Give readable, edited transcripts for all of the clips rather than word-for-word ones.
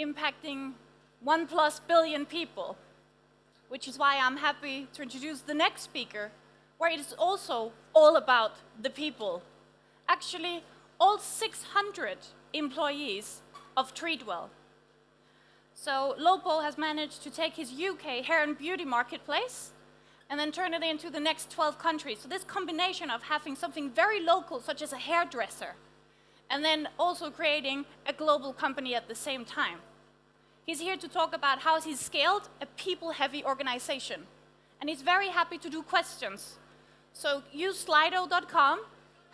impacting 1+ billion people, which is why I'm happy to introduce the next speaker, where it is also all about the people. Actually, all 600 employees of Treatwell. So Lopo has managed to take his UK hair and beauty marketplace and then turn it into the next 12 countries. So this combination of having something very local, such as a hairdresser, and then also creating a global company at the same time. He's here to talk about how he's scaled a people-heavy organization. And he's very happy to do questions. So use slido.com,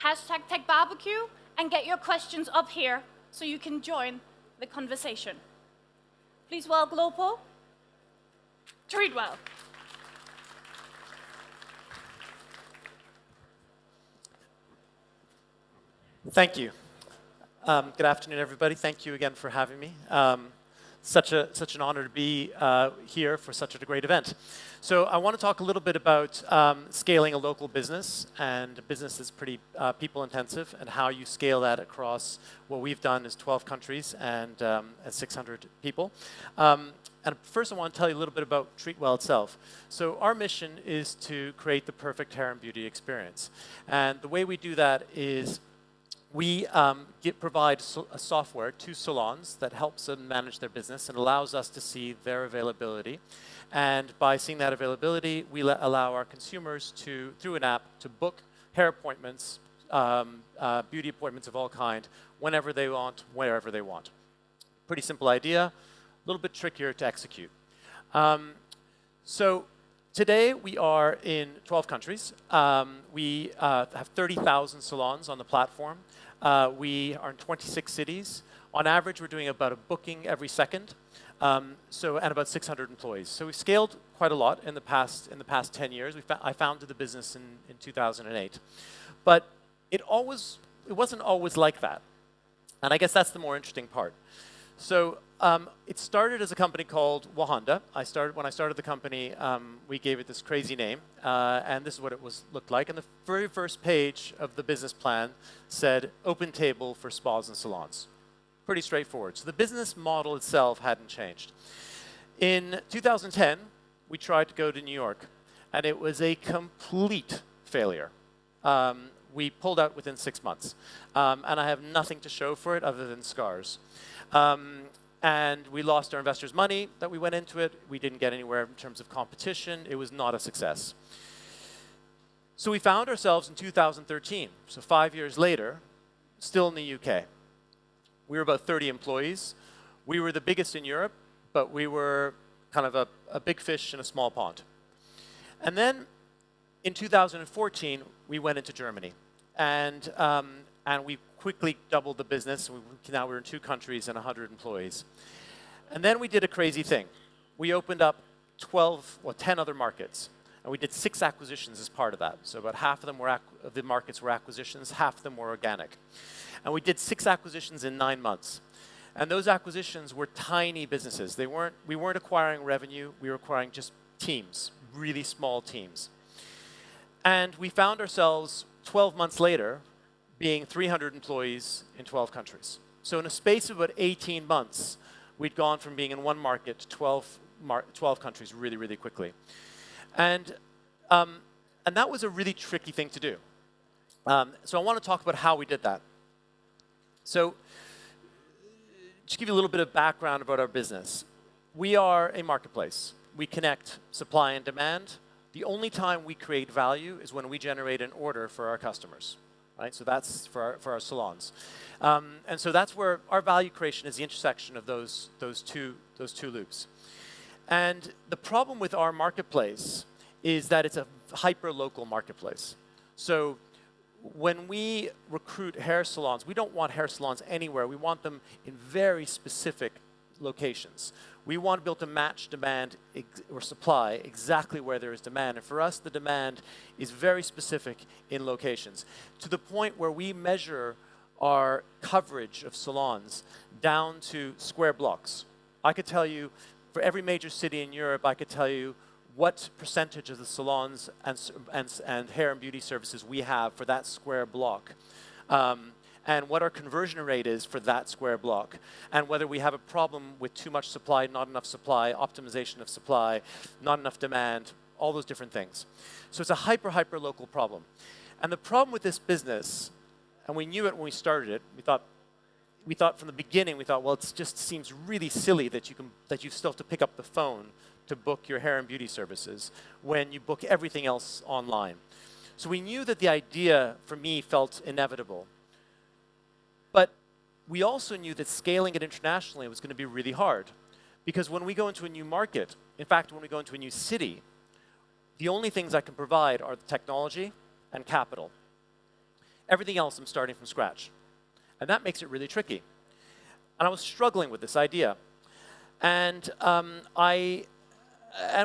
#TechBBQ, and get your questions up here so you can join the conversation. Please welcome Lopo Treatwell. Thank you. Good afternoon, everybody. Thank you again for having me. Such an honor to be here for such a great event. So I want to talk a little bit about scaling a local business, and a business that's pretty people intensive, and how you scale that across what we've done is 12 countries and 600 people. And first I want to tell you a little bit about Treatwell itself. So our mission is to create the perfect hair and beauty experience. And the way we do that is we provide a software to salons that helps them manage their business and allows us to see their availability. And by seeing that availability, we allow our consumers to, through an app, to book hair appointments, beauty appointments of all kind, whenever they want, wherever they want. Pretty simple idea, a little bit trickier to execute. So today we are in 12 countries. We have 30,000 salons on the platform. We are in 26 cities. On average, we're doing about a booking every second, and about 600 employees. So we've scaled quite a lot in the past 10 years. I founded the business in 2008. But it wasn't always like that. And I guess that's the more interesting part. So it started as a company called Wahanda. When I started the company, we gave it this crazy name, and this is what it looked like. And the very first page of the business plan said, "Open table for spas and salons." Pretty straightforward. So the business model itself hadn't changed. In 2010, we tried to go to New York, and it was a complete failure. We pulled out within 6 months, and I have nothing to show for it other than scars. And we lost our investors' money that we went into it. We didn't get anywhere in terms of competition. It was not a success. So we found ourselves in 2013, so 5 years later, still in the UK. We were about 30 employees. We were the biggest in Europe, but we were kind of a big fish in a small pond. And then in 2014, we went into Germany. And we quickly doubled the business. Now we're in 2 countries and 100 employees. And then we did a crazy thing. We opened up 10 other markets. And we did 6 acquisitions as part of that. So about half of them of the markets were acquisitions, half of them were organic. And we did 6 acquisitions in 9 months. And those acquisitions were tiny businesses. We weren't acquiring revenue. We were acquiring just teams, really small teams. And we found ourselves 12 months later being 300 employees in 12 countries. So in a space of about 18 months, we'd gone from being in 1 market to 12 countries really, really quickly. And that was a really tricky thing to do. So I want to talk about how we did that. So just give you a little bit of background about our business. We are a marketplace. We connect supply and demand. The only time we create value is when we generate an order for our customers. Right? So that's for our salons. And so that's where our value creation is the intersection of those two loops. And the problem with our marketplace is that it's a hyper-local marketplace. So when we recruit hair salons, we don't want hair salons anywhere. We want them in very specific locations. We want to be able to match demand or supply exactly where there is demand. And for us, the demand is very specific in locations, to the point where we measure our coverage of salons down to square blocks. I could tell you, for every major city in Europe, I could tell you what percentage of the salons and hair and beauty services we have for that square block. and what our conversion rate is for that square block, and whether we have a problem with too much supply, not enough supply, optimization of supply, not enough demand, all those different things. So it's a hyper local problem. And the problem with this business, and we knew it when we started it, we thought from the beginning, well, it just seems really silly that you still have to pick up the phone to book your hair and beauty services when you book everything else online. So we knew that the idea, for me, felt inevitable. But we also knew that scaling it internationally was going to be really hard. Because when we go into a new market, in fact, when we go into a new city, the only things I can provide are the technology and capital. Everything else I'm starting from scratch. And that makes it really tricky. And I was struggling with this idea. And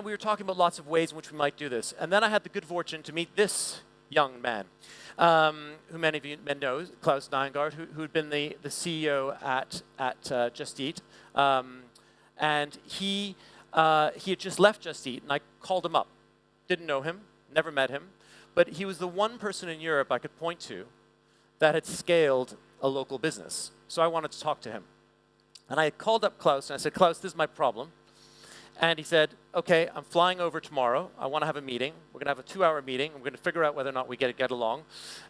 we were talking about lots of ways in which we might do this. And then I had the good fortune to meet this young man, who many of you know, Klaus Nygaard, who had been the CEO at Just Eat. And he had just left Just Eat, and I called him up. Didn't know him, never met him. But he was the one person in Europe I could point to that had scaled a local business. So I wanted to talk to him. And I called up Klaus, and I said, Klaus, this is my problem. And he said, okay, I'm flying over tomorrow. I want to have a meeting. We're going to have a 2-hour meeting. We're going to figure out whether or not we get along.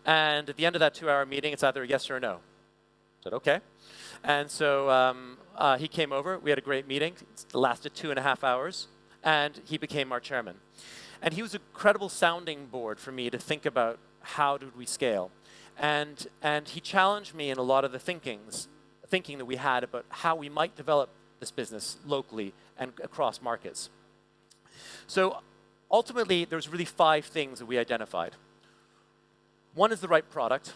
And at the end of that 2-hour meeting, it's either a yes or a no. I said, okay. And so he came over. We had a great meeting. It lasted 2.5 hours. And he became our chairman. And he was a credible sounding board for me to think about how did we scale. And he challenged me in a lot of the thinking that we had about how we might develop this business locally and across markets. So ultimately, there's really 5 things that we identified. One is the right product.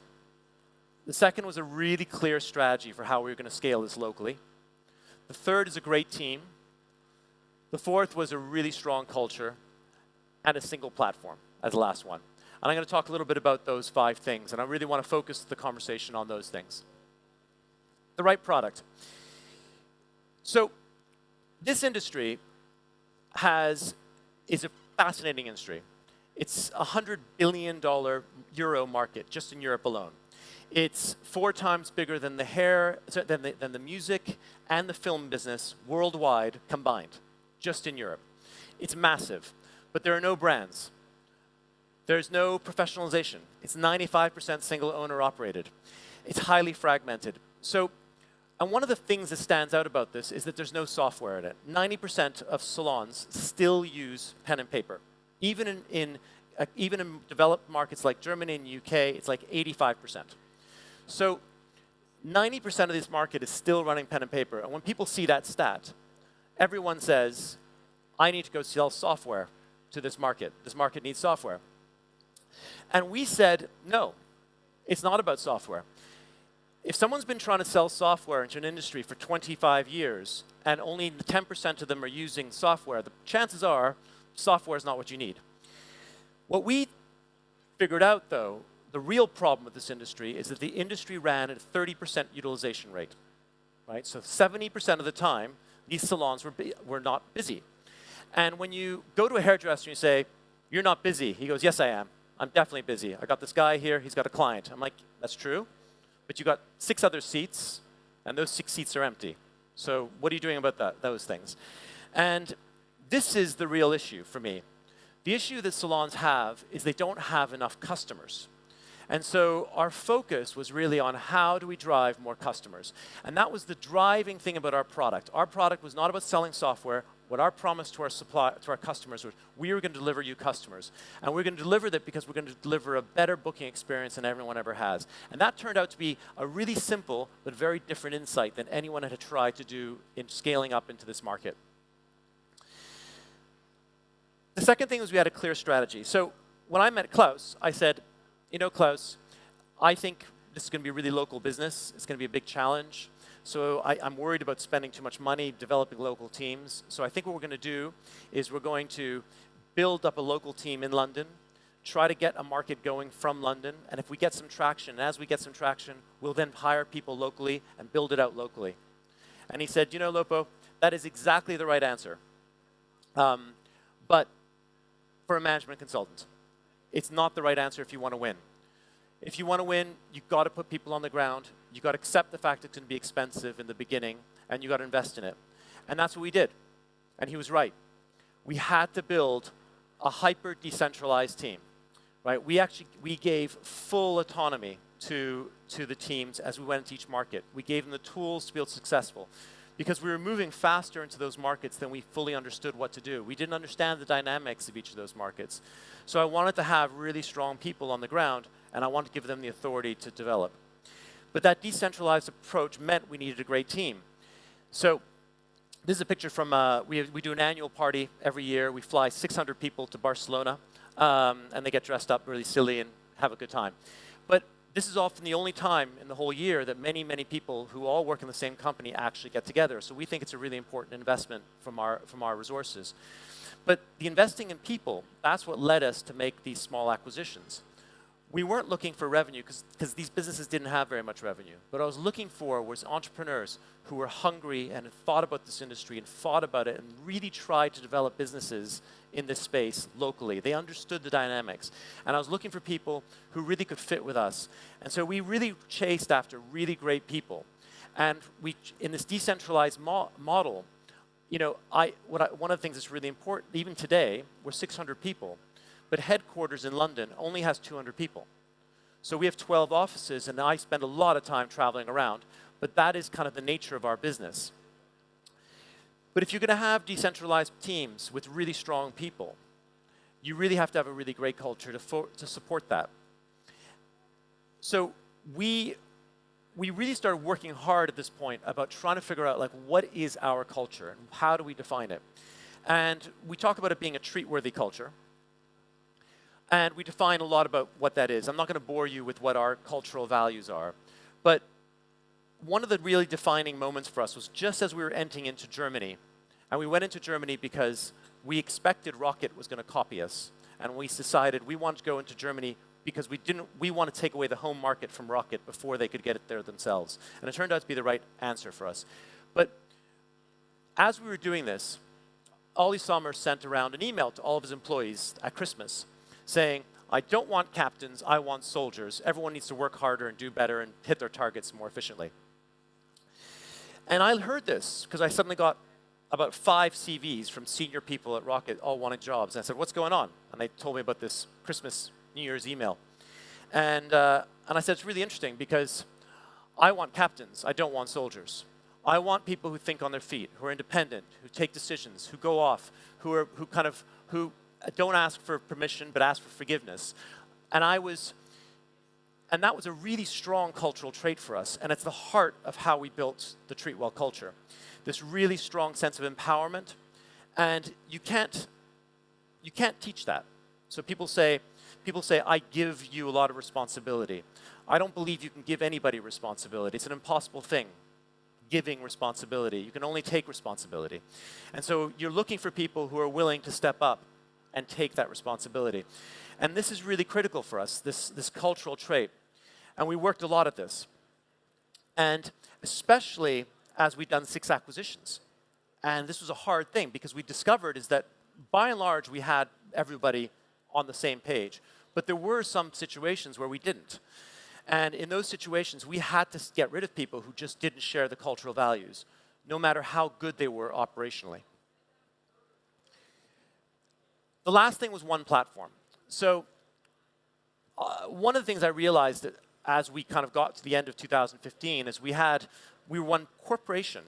The second was a really clear strategy for how we were going to scale this locally. The third is a great team. The fourth was a really strong culture and a single platform as the last one. And I'm going to talk a little bit about those 5 things, and I really want to focus the conversation on those things. The right product. So this industry is a fascinating industry. It's a $100 billion euro market just in Europe alone. It's 4 times bigger than than the music and the film business worldwide combined, just in Europe. It's massive, but there are no brands. There's no professionalization. It's 95% single owner operated. It's highly fragmented. And one of the things that stands out about this is that there's no software in it. 90% of salons still use pen and paper. Even in developed markets like Germany and UK, it's like 85%. So 90% of this market is still running pen and paper. And when people see that stat, everyone says, I need to go sell software to this market. This market needs software. And we said, no, it's not about software. If someone's been trying to sell software into an industry for 25 years and only 10% of them are using software, the chances are software is not what you need. What we figured out, though, the real problem with this industry is that the industry ran at a 30% utilization rate. Right? So 70% of the time, these salons were not busy. And when you go to a hairdresser and you say, you're not busy, he goes, yes, I am. I'm definitely busy. I got this guy here, he's got a client. I'm like, that's true. But you got 6 other seats, and those 6 seats are empty. So what are you doing about those things? And this is the real issue for me. The issue that salons have is they don't have enough customers. And so our focus was really on how do we drive more customers. And that was the driving thing about our product. Our product was not about selling software. What our promise to our customers was, we were going to deliver you customers. And we're going to deliver that because we're going to deliver a better booking experience than everyone ever has. And that turned out to be a really simple but very different insight than anyone had tried to do in scaling up into this market. The second thing was we had a clear strategy. So when I met Klaus, I said, you know, Klaus, I think this is going to be a really local business. It's going to be a big challenge. So I'm worried about spending too much money developing local teams. So I think what we're going to do is we're going to build up a local team in London, try to get a market going from London, and if we get some traction, and as we get some traction, we'll then hire people locally and build it out locally. And he said, you know, Lopo, that is exactly the right answer. But for a management consultant, it's not the right answer if you want to win. If you want to win, you've got to put people on the ground. You've got to accept the fact it's going to be expensive in the beginning, and you've got to invest in it. And that's what we did. And he was right. We had to build a hyper-decentralized team. Right? We gave full autonomy to the teams as we went into each market. We gave them the tools to be successful because we were moving faster into those markets than we fully understood what to do. We didn't understand the dynamics of each of those markets. So I wanted to have really strong people on the ground, and I wanted to give them the authority to develop. But that decentralized approach meant we needed a great team. So this is a picture from, we do an annual party every year. We fly 600 people to Barcelona, and they get dressed up really silly and have a good time. But this is often the only time in the whole year that many, many people who all work in the same company actually get together. So we think it's a really important investment from our resources. But the investing in people, that's what led us to make these small acquisitions. We weren't looking for revenue because these businesses didn't have very much revenue. What I was looking for was entrepreneurs who were hungry and had thought about this industry and thought about it and really tried to develop businesses in this space locally. They understood the dynamics. And I was looking for people who really could fit with us. And so we really chased after really great people. And in this decentralized model, you know, one of the things that's really important, even today, we're 600 people. But headquarters in London only has 200 people. So we have 12 offices, and I spend a lot of time traveling around. But that is kind of the nature of our business. But if you're going to have decentralized teams with really strong people, you really have to have a really great culture to support that. So we really started working hard at this point about trying to figure out, like, what is our culture and how do we define it? And we talk about it being a treat-worthy culture. And we define a lot about what that is. I'm not going to bore you with what our cultural values are. But one of the really defining moments for us was just as we were entering into Germany. And we went into Germany because we expected Rocket was going to copy us. And we decided we wanted to go into Germany because we want to take away the home market from Rocket before they could get it there themselves. And it turned out to be the right answer for us. But as we were doing this, Ollie Sommer sent around an email to all of his employees at Christmas saying, I don't want captains, I want soldiers. Everyone needs to work harder and do better and hit their targets more efficiently. And I heard this because I suddenly got about 5 CVs from senior people at Rocket all wanting jobs. And I said, what's going on? And they told me about this Christmas, New Year's email. And I said, it's really interesting because I want captains, I don't want soldiers. I want people who think on their feet, who are independent, who take decisions, who go off, who don't ask for permission, but ask for forgiveness. And that was a really strong cultural trait for us, and it's the heart of how we built the Treatwell culture. This really strong sense of empowerment, and you can't teach that. So people say, I give you a lot of responsibility. I don't believe you can give anybody responsibility. It's an impossible thing, giving responsibility. You can only take responsibility. And so you're looking for people who are willing to step up and take that responsibility. And this is really critical for us, this cultural trait. And we worked a lot at this. And especially as we've done 6 acquisitions. And this was a hard thing because we discovered is that by and large we had everybody on the same page. But there were some situations where we didn't. And in those situations we had to get rid of people who just didn't share the cultural values, no matter how good they were operationally. The last thing was one platform. So one of the things I realized that as we kind of got to the end of 2015 is we were one corporation,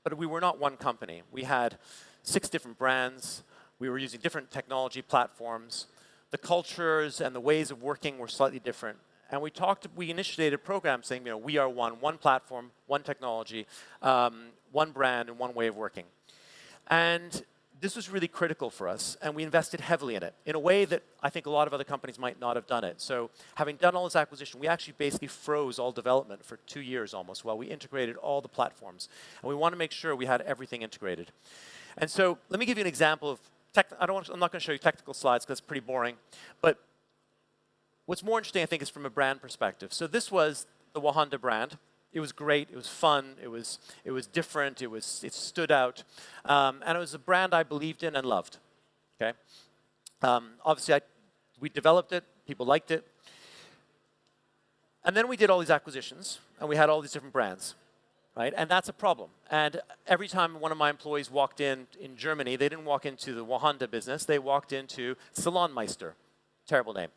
but we were not one company. We had 6 different brands. We were using different technology platforms. The cultures and the ways of working were slightly different. And we initiated a program saying, you know, we are one platform, one technology, one brand, and one way of working. And this was really critical for us, and we invested heavily in it in a way that I think a lot of other companies might not have done it. So having done all this acquisition, we actually basically froze all development for 2 years almost while we integrated all the platforms. And we want to make sure we had everything integrated. And so let me give you an example of I'm not going to show you technical slides because it's pretty boring. But what's more interesting, I think, is from a brand perspective. So this was the Wahanda brand. It was great. It was fun. It was different. It stood out, and it was a brand I believed in and loved. Okay, obviously we developed it. People liked it. And then we did all these acquisitions, and we had all these different brands, right? And that's a problem. And every time one of my employees walked in Germany, they didn't walk into the Wahanda business, they walked into Salonmeister. Terrible name.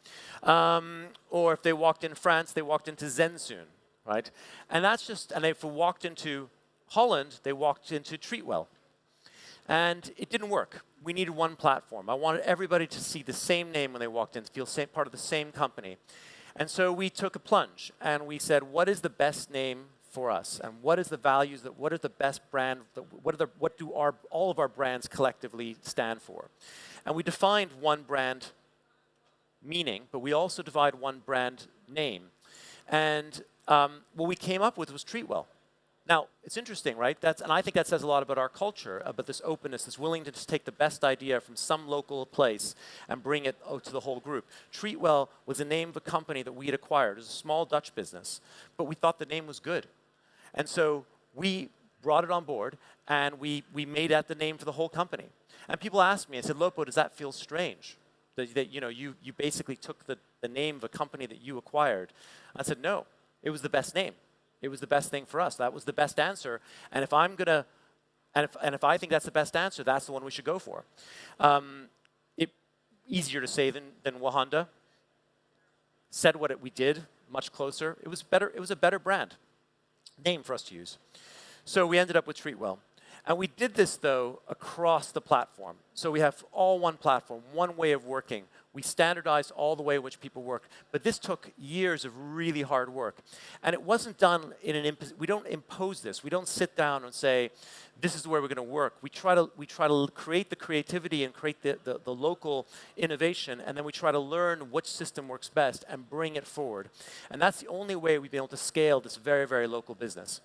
Or if they walked in France, they walked into Zensoon, right? And that's just, and if they walked into Holland, they walked into Treatwell. And it didn't work. We needed one platform. I wanted everybody to see the same name when they walked in, to feel part of the same company. And so we took a plunge, and we said, what is the best name for us? And what is the values, what are the best brand, what do all of our brands collectively stand for? And we defined one brand meaning, but we also divide one brand name. And what we came up with was Treatwell. Now, it's interesting, right? And I think that says a lot about our culture, about this openness, this willingness to take the best idea from some local place and bring it to the whole group. Treatwell was the name of a company that we had acquired. It was a small Dutch business, but we thought the name was good. And so we brought it on board, and we made that the name for the whole company. And people asked me, I said, Lopo, does that feel strange? That you basically took the name of a company that you acquired. I said, no, it was the best name. It was the best thing for us. That was the best answer. And if I'm gonna, and if I think that's the best answer, that's the one we should go for. Easier to say than Wahanda. Said what we did, much closer. It was better. It was a better brand name for us to use. So we ended up with Treatwell. And we did this, though, across the platform. So we have all one platform, one way of working. We standardized all the way in which people work. But this took years of really hard work. And it wasn't done in we don't impose this. We don't sit down and say, this is the way we're going to work. We try to create the creativity and create the local innovation, and then we try to learn which system works best and bring it forward. And that's the only way we've been able to scale this very, very local business.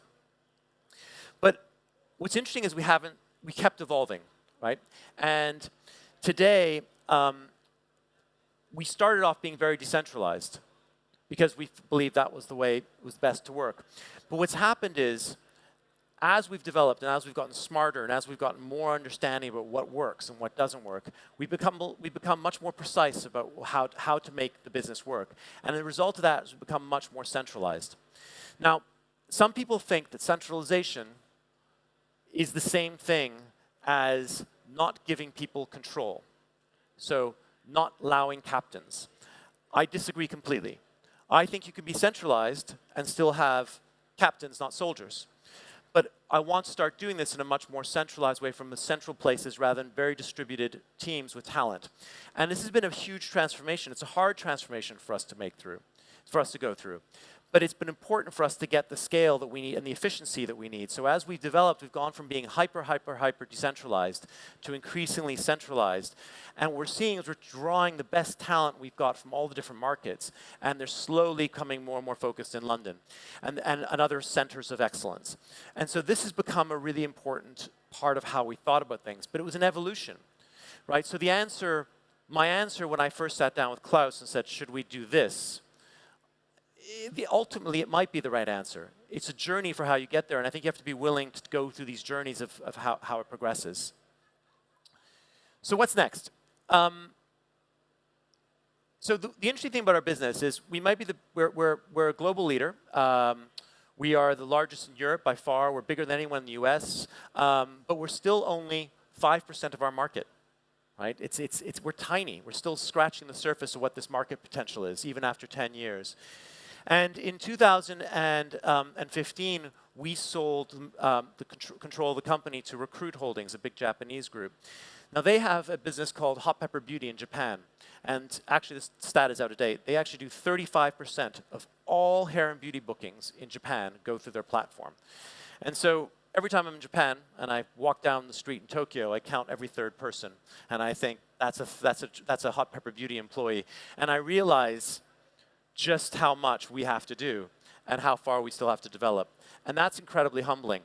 But what's interesting is we kept evolving, right? And today, we started off being very decentralized because we believed that was the way it was best to work. But what's happened is, as we've developed and as we've gotten smarter and as we've gotten more understanding about what works and what doesn't work, we've become much more precise about how to make the business work. And the result of that is we've become much more centralized. Now, some people think that centralization is the same thing as not giving people control. So not allowing captains. I disagree completely. I think you can be centralized and still have captains, not soldiers. But I want to start doing this in a much more centralized way from the central places rather than very distributed teams with talent. And this has been a huge transformation. It's a hard transformation for us to go through. But it's been important for us to get the scale that we need and the efficiency that we need. So as we've developed, we've gone from being hyper decentralized to increasingly centralized. And what we're seeing is we're drawing the best talent we've got from all the different markets. And they're slowly coming more and more focused in London and other centers of excellence. And so this has become a really important part of how we thought about things. But it was an evolution, right? So my answer when I first sat down with Klaus and said, should we do this? Ultimately, it might be the right answer. It's a journey for how you get there, and I think you have to be willing to go through these journeys of how it progresses. So what's next? So the interesting thing about our business is we might be we're a global leader. We are the largest in Europe by far. We're bigger than anyone in the US, but we're still only 5% of our market. Right? We're tiny. We're still scratching the surface of what this market potential is, even after 10 years. And in 2015, we sold the control of the company to Recruit Holdings, a big Japanese group. Now, they have a business called Hot Pepper Beauty in Japan. And actually, this stat is out of date. They actually do 35% of all hair and beauty bookings in Japan go through their platform. And so every time I'm in Japan and I walk down the street in Tokyo, I count every third person. And I think, that's a Hot Pepper Beauty employee. And I realize just how much we have to do and how far we still have to develop. And that's incredibly humbling.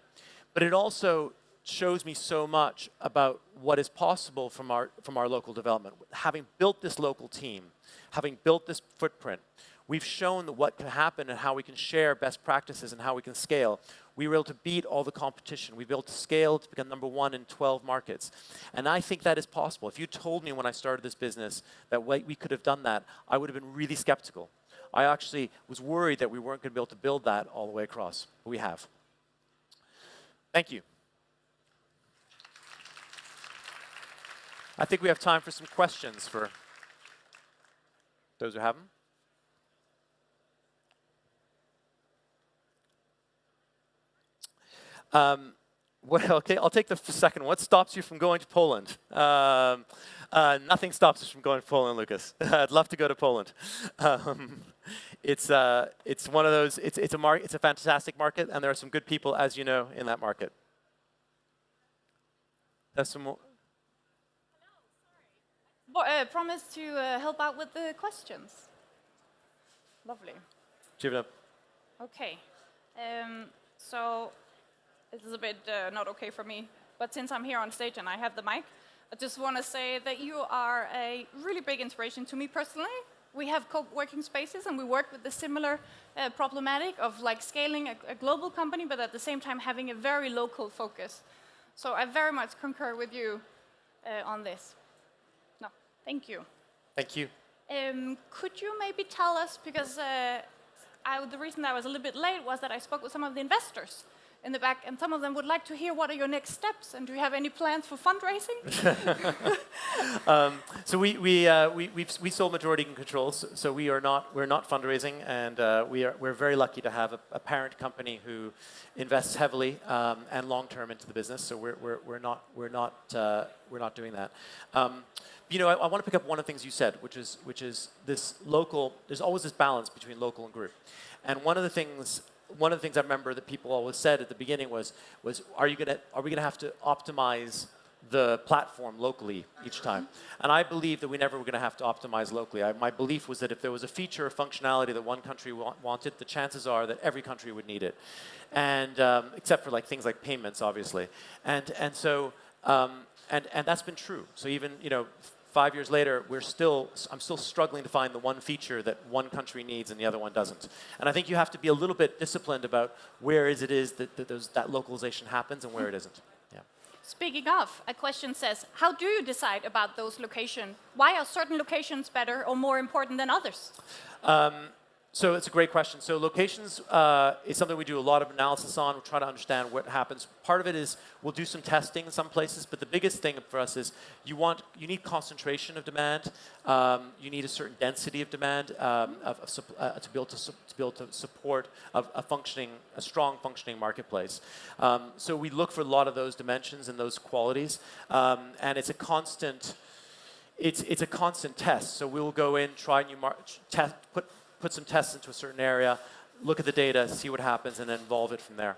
But it also shows me so much about what is possible from our local development. Having built this local team, having built this footprint, we've shown what can happen and how we can share best practices and how we can scale. We were able to beat all the competition. We were able to scale to become #1 in 12 markets. And I think that is possible. If you told me when I started this business that we could have done that, I would have been really skeptical. I actually was worried that we weren't going to be able to build that all the way across. We have. Thank you. I think we have time for some questions for those who have them. Well, okay, I'll take the second one. What stops you from going to Poland? Nothing stops us from going to Poland, Lucas. I'd love to go to Poland. It's one of those. It's a fantastic market, and there are some good people, as you know, in that market. There's some more. Promise to help out with the questions. Lovely. Okay. So this is a bit not okay for me, but since I'm here on stage and I have the mic, I just want to say that you are a really big inspiration to me personally. We have co-working spaces and we work with the similar problematic of like scaling a global company, but at the same time having a very local focus. So I very much concur with you on this. No, thank you. Thank you. Could you maybe tell us, because the reason I was a little bit late was that I spoke with some of the investors in the back, and some of them would like to hear what are your next steps, and do you have any plans for fundraising? So we sold majority controls, so we're not fundraising, and we're very lucky to have a parent company who invests heavily and long term into the business. So we're not doing that. You know, I want to pick up one of the things you said, which is this local. There's always this balance between local and group, and one of the things I remember that people always said at the beginning was are we gonna have to optimize the platform locally each time? And I believe that we never were going to have to optimize locally. My belief was that if there was a feature or functionality that one country wanted, the chances are that every country would need it, and except for like things like payments, obviously. And that's been true. So even 5 years later, I'm still struggling to find the one feature that one country needs and the other one doesn't. And I think you have to be a little bit disciplined about where it is that localization happens and where it isn't. Yeah. Speaking of, a question says, how do you decide about those locations? Why are certain locations better or more important than others? So it's a great question. So locations is something we do a lot of analysis on. We try to understand what happens. Part of it is we'll do some testing in some places, but the biggest thing for us is you need concentration of demand. You need a certain density of demand to be able to support a strong functioning marketplace. So we look for a lot of those dimensions and those qualities, and it's a constant. It's a constant test. So we'll go in, try new put some tests into a certain area, look at the data, see what happens, and then evolve it from there.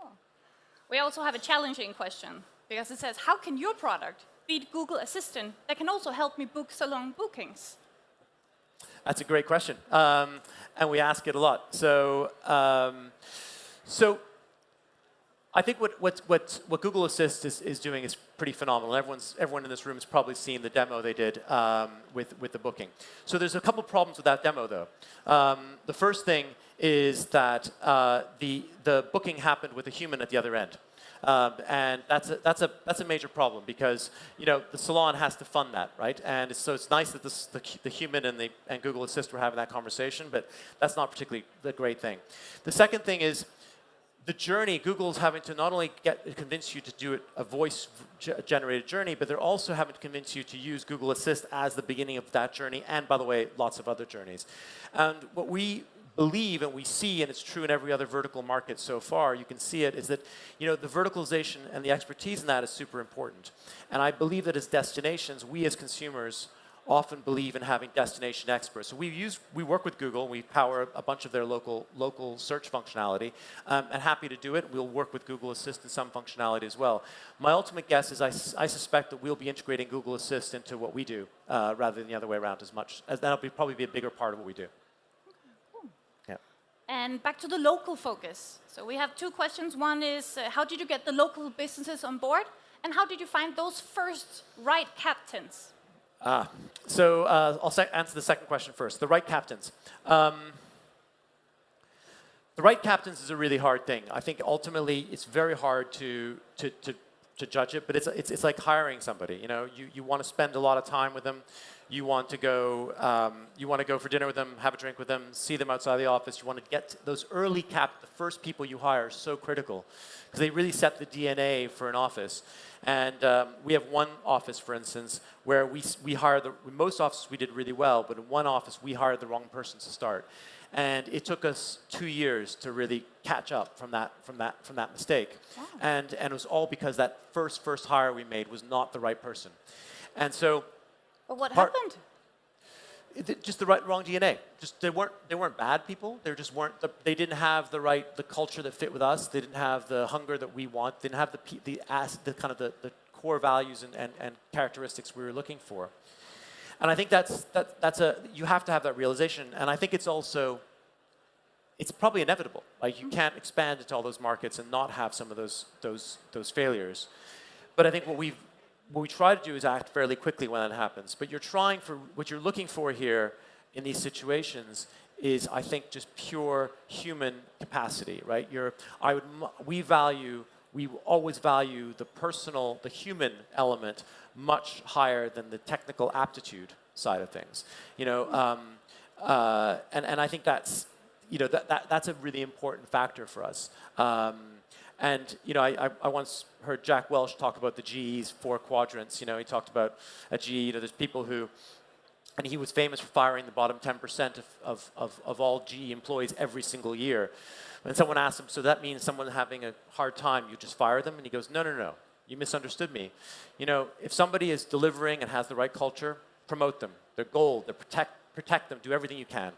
Oh. We also have a challenging question, because it says, how can your product beat Google Assistant that can also help me book salon bookings? That's a great question, and we ask it a lot. So I think what Google Assist is doing is pretty phenomenal. Everyone in this room has probably seen the demo they did with the booking. So there's a couple problems with that demo, though. The first thing is that the booking happened with a human at the other end, and that's a major problem because the salon has to fund that, right? And so it's nice that the human and Google Assist were having that conversation, but that's not particularly the great thing. The second thing is, the journey, Google's having to not only convince you to do a voice-generated journey, but they're also having to convince you to use Google Assist as the beginning of that journey, and by the way, lots of other journeys. And what we believe and we see, and it's true in every other vertical market so far, you can see it, is that the verticalization and the expertise in that is super important. And I believe that as destinations, we as consumers often believe in having destination experts. So we work with Google. We power a bunch of their local search functionality, and happy to do it. We'll work with Google Assist in some functionality as well. My ultimate guess is I suspect that we'll be integrating Google Assist into what we do rather than the other way around as much. As that'll probably be a bigger part of what we do. Okay, cool. Yeah. And back to the local focus. So we have two questions. One is, how did you get the local businesses on board? And how did you find those first right captains? So I'll answer the second question first. The right captains. The right captains is a really hard thing. I think ultimately it's very hard to to judge it, but it's like hiring somebody. You know, you want to spend a lot of time with them. You want to go for dinner with them, have a drink with them, see them outside the office. You want to get those early the first people you hire are so critical because they really set the DNA for an office. And we have one office, for instance, where we hired most offices we did really well, but in one office we hired the wrong person to start. And it took us 2 years to really catch up from that mistake. Wow. And it was all because that first hire we made was not the right person. And so. But what happened? Just the wrong DNA. Just they weren't bad people. They didn't have the culture that fit with us. They didn't have the hunger that we want. They didn't have the kind of the core values and characteristics we were looking for. And I think you have to have that realization. And I think it's probably inevitable. Like you can't expand into all those markets and not have some of those failures. But I think what we try to do is act fairly quickly when that happens. But what you're looking for here in these situations is, I think, just pure human capacity, right? We always value the human element much higher than the technical aptitude side of things. You know, and I think that's a really important factor for us. And you know, I once heard Jack Welch talk about the GE's 4 quadrants. You know, he talked about at GE. You know, there's people who, and he was famous for firing the bottom 10% of all GE employees every single year. When someone asked him, so that means someone having a hard time, you just fire them? And he goes, no, you misunderstood me. You know, if somebody is delivering and has the right culture, promote them. They're gold. Protect them. Do everything you can.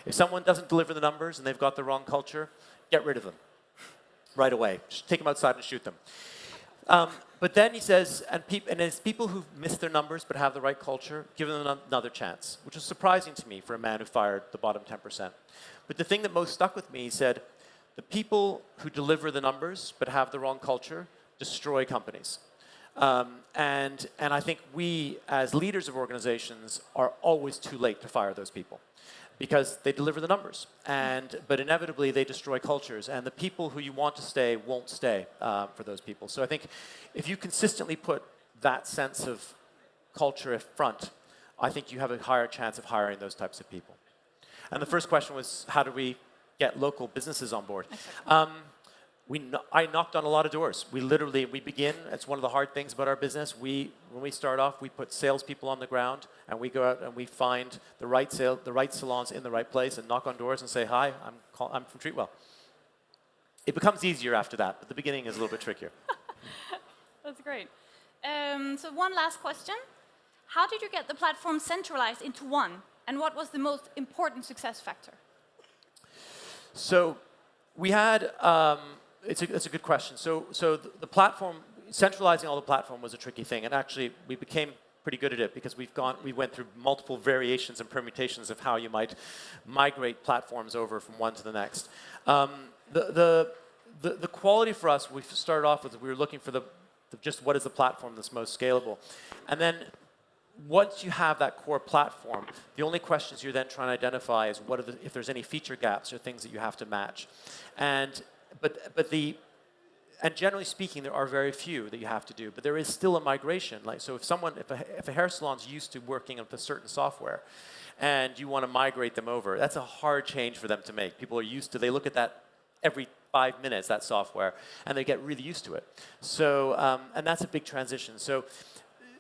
If someone doesn't deliver the numbers and they've got the wrong culture, get rid of them. Right away. Just take them outside and shoot them. But then he says, and it's people who miss their numbers but have the right culture, give them another chance, which was surprising to me for a man who fired the bottom 10%. But the thing that most stuck with me, he said, the people who deliver the numbers but have the wrong culture destroy companies. And I think we, as leaders of organizations, are always too late to fire those people, because they deliver the numbers, but inevitably they destroy cultures, and the people who you want to stay won't stay for those people. So I think if you consistently put that sense of culture in front, I think you have a higher chance of hiring those types of people. And the first question was, how do we get local businesses on board? I knocked on a lot of doors. We begin, it's one of the hard things about our business. When we start off, we put salespeople on the ground, and we go out and we find the right salons in the right place and knock on doors and say, hi, I'm from Treatwell. It becomes easier after that, but the beginning is a little bit trickier. That's great. So one last question. How did you get the platform centralized into one? And what was the most important success factor? So we had... It's a good question. So the platform, centralizing all the platform was a tricky thing, and actually we became pretty good at it because we went through multiple variations and permutations of how you might migrate platforms over from one to the next. The quality for us, we started off with, we were looking for just what is the platform that's most scalable, and then once you have that core platform, the only questions you're then trying to identify is if there's any feature gaps or things that you have to match, and generally speaking, there are very few that you have to do, but there is still a migration. Like, so if a hair salon's used to working with a certain software, and you want to migrate them over, that's a hard change for them to make. People are used to, they look at that every 5 minutes, that software, and they get really used to it. So, and that's a big transition. So,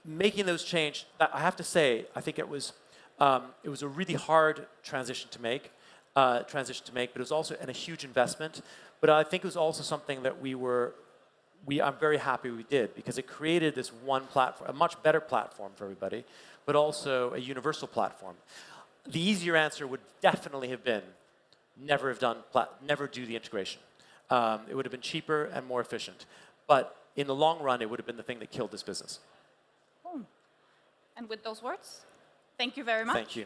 making those change, I have to say, I think it was a really hard transition to make, but it was also a huge investment. But I think it was also something that I'm very happy we did, because it created this one platform, a much better platform for everybody, but also a universal platform. The easier answer would definitely have been never do the integration. It would have been cheaper and more efficient. But in the long run, it would have been the thing that killed this business. And with those words, thank you very much. Thank you.